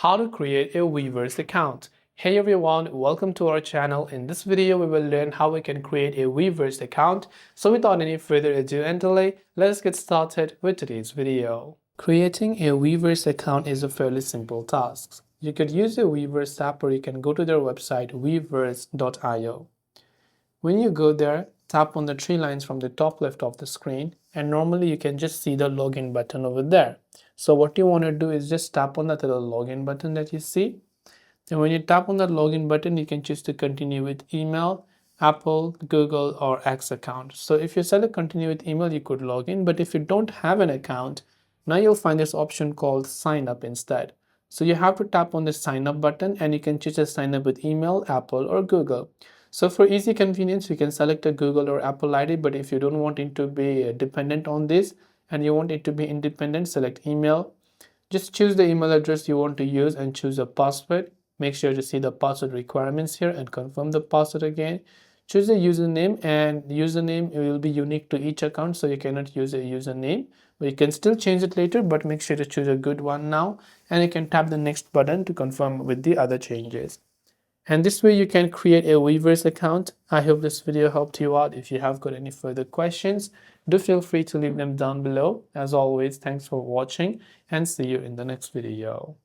How to create a Weverse account. Hey everyone, welcome to our channel. In this video, we will learn how we can create a Weverse account. So without any further ado and delay, let's get started with today's video. Creating a Weverse account is a fairly simple task. You could use a Weverse app or you can go to their website weverse.io. When you go there, tap on the three lines from the top left of the screen, and normally you can just see the login button over there. So what you want to do is just tap on that little login button that you see. And when you tap on that login button, you can choose to continue with email, Apple, Google, or X account. So if you select continue with email, you could log in. But if you don't have an account, now you'll find this option called sign up instead. So you have to tap on the sign up button and you can choose to sign up with email, Apple, or Google. So for easy convenience, you can select a Google or Apple ID, but if you don't want it to be dependent on this and you want it to be independent, select email. Just choose the email address you want to use and choose a password. Make sure to see the password requirements here and confirm the password again. Choose a username, and username will be unique to each account, so you cannot use a username. But you can still change it later, but make sure to choose a good one now, and you can tap the next button to confirm with the other changes. And this way you can create a Weverse account. I hope this video helped you out. If you have got any further questions, do feel free to leave them down below. As always, thanks for watching and see you in the next video.